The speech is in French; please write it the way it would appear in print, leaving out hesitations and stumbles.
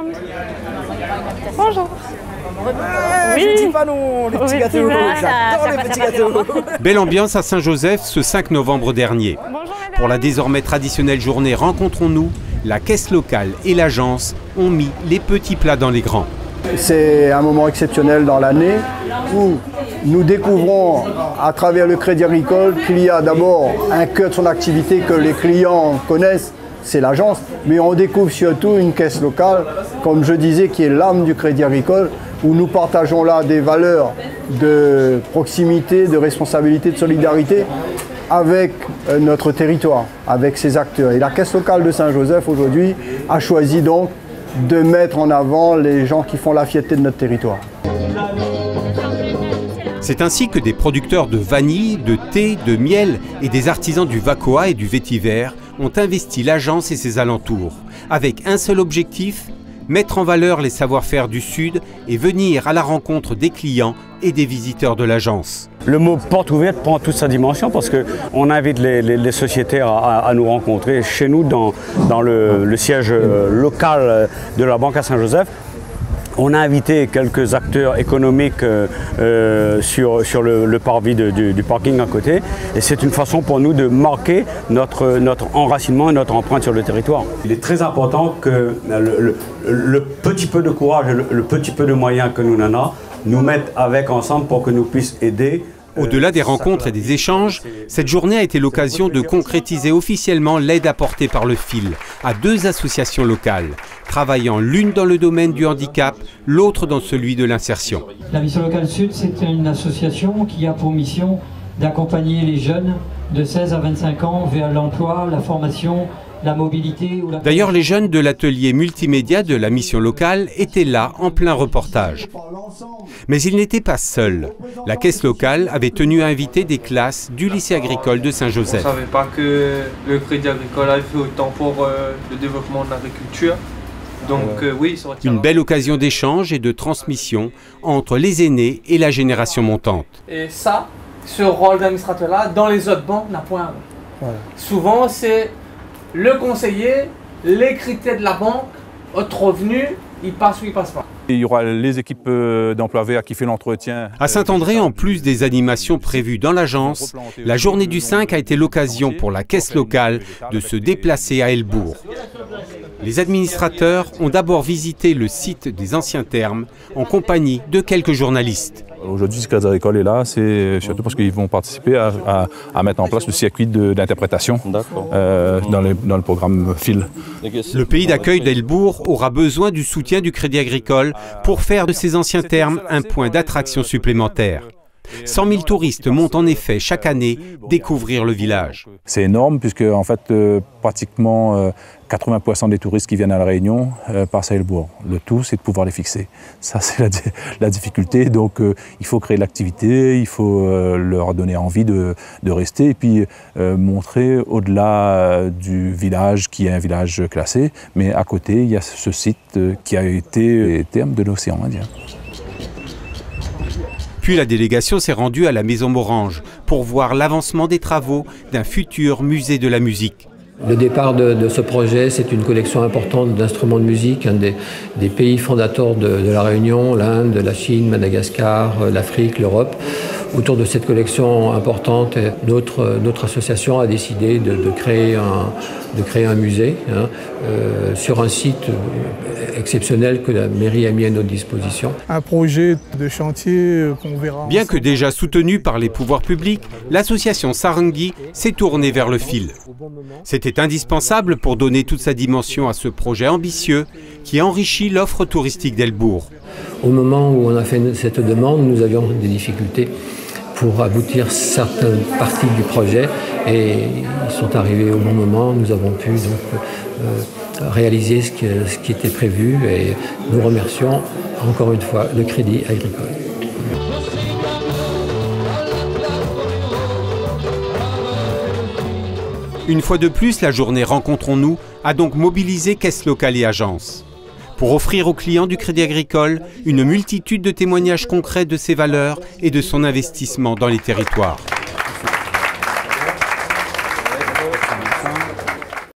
monde. Bonjour. Oui. Je dis pas non, les petits gâteaux. J'adore les petits gâteaux. Belle ambiance à Saint-Joseph ce 5 novembre dernier. Bonjour, Pour la désormais traditionnelle journée Rencontrons-nous, la caisse locale et l'agence ont mis les petits plats dans les grands. C'est un moment exceptionnel dans l'année où nous découvrons à travers le Crédit Agricole qu'il y a d'abord un cœur de son activité que les clients connaissent, c'est l'agence, mais on découvre surtout une caisse locale, comme je disais, qui est l'âme du Crédit Agricole, où nous partageons là des valeurs de proximité, de responsabilité, de solidarité avec notre territoire, avec ses acteurs. Et la caisse locale de Saint-Joseph aujourd'hui a choisi donc de mettre en avant les gens qui font la fierté de notre territoire. C'est ainsi que des producteurs de vanille, de thé, de miel et des artisans du Vacoa et du vétiver ont investi l'agence et ses alentours, avec un seul objectif, mettre en valeur les savoir-faire du Sud et venir à la rencontre des clients et des visiteurs de l'agence. Le mot porte ouverte prend toute sa dimension parce qu'on invite les sociétaires à nous rencontrer chez nous dans le siège local de la Banque à Saint-Joseph. On a invité quelques acteurs économiques sur le parvis du parking à côté et c'est une façon pour nous de marquer notre enracinement et notre empreinte sur le territoire. Il est très important que le petit peu de courage et le petit peu de moyens que nous en avons nous mettent avec ensemble pour que nous puissions aider. Au-delà des rencontres et des échanges, cette journée a été l'occasion de concrétiser officiellement l'aide apportée par le FIL à deux associations locales, travaillant l'une dans le domaine du handicap, l'autre dans celui de l'insertion. La Mission Locale Sud, c'est une association qui a pour mission d'accompagner les jeunes de 16 à 25 ans vers l'emploi, la formation, la mobilité. D'ailleurs, les jeunes de l'atelier multimédia de la mission locale étaient là en plein reportage. Mais ils n'étaient pas seuls. La caisse locale avait tenu à inviter des classes du lycée agricole de Saint-Joseph. On ne savait pas que le Crédit Agricole avait fait autant pour le développement de l'agriculture. Donc oui, ça retient. Une belle occasion d'échange et de transmission entre les aînés et la génération montante. Et ça, ce rôle d'administrateur-là, dans les autres banques, n'a point. Voilà. Souvent, c'est le conseiller, les critères de la banque, autre revenu, il passe ou il passe pas. Il y aura les équipes d'emploi vert qui font l'entretien. À Saint-André, en plus des animations prévues dans l'agence, la journée du 5 a été l'occasion pour la caisse locale de se déplacer à Helbourg. Les administrateurs ont d'abord visité le site des anciens thermes en compagnie de quelques journalistes. Aujourd'hui, ce Crédit Agricole est là, c'est surtout parce qu'ils vont participer à mettre en place le circuit d'interprétation dans le programme FIL. Le pays d'accueil d'Helbourg aura besoin du soutien du Crédit Agricole pour faire de ces anciens thermes un point d'attraction supplémentaire. 100 000 touristes montent en effet chaque année découvrir le village. C'est énorme puisque en fait, pratiquement 80% des touristes qui viennent à La Réunion passent à Helbourg. Le tout, c'est de pouvoir les fixer. Ça, c'est la difficulté. Donc, il faut créer de l'activité, il faut leur donner envie de rester et puis montrer au-delà du village qui est un village classé. Mais à côté, il y a ce site qui a été terme de l'océan Indien. Puis la délégation s'est rendue à la Maison Morange pour voir l'avancement des travaux d'un futur musée de la musique. Le départ de ce projet, c'est une collection importante d'instruments de musique, un des pays fondateurs de la Réunion, l'Inde, la Chine, Madagascar, l'Afrique, l'Europe. Autour de cette collection importante, notre association a décidé de créer un musée sur un site exceptionnel que la mairie a mis à notre disposition. Un projet de chantier qu'on verra. Bien que déjà soutenu par les pouvoirs publics, l'association Sarangi s'est tournée vers le FIL. C'était indispensable pour donner toute sa dimension à ce projet ambitieux qui enrichit l'offre touristique d'Helbourg. Au moment où on a fait cette demande, nous avions des difficultés pour aboutir certaines parties du projet et ils sont arrivés au bon moment. Nous avons pu donc réaliser ce qui était prévu et nous remercions encore une fois le Crédit Agricole. Une fois de plus, la journée Rencontrons-nous a donc mobilisé caisse locale et agence pour offrir aux clients du Crédit Agricole une multitude de témoignages concrets de ses valeurs et de son investissement dans les territoires.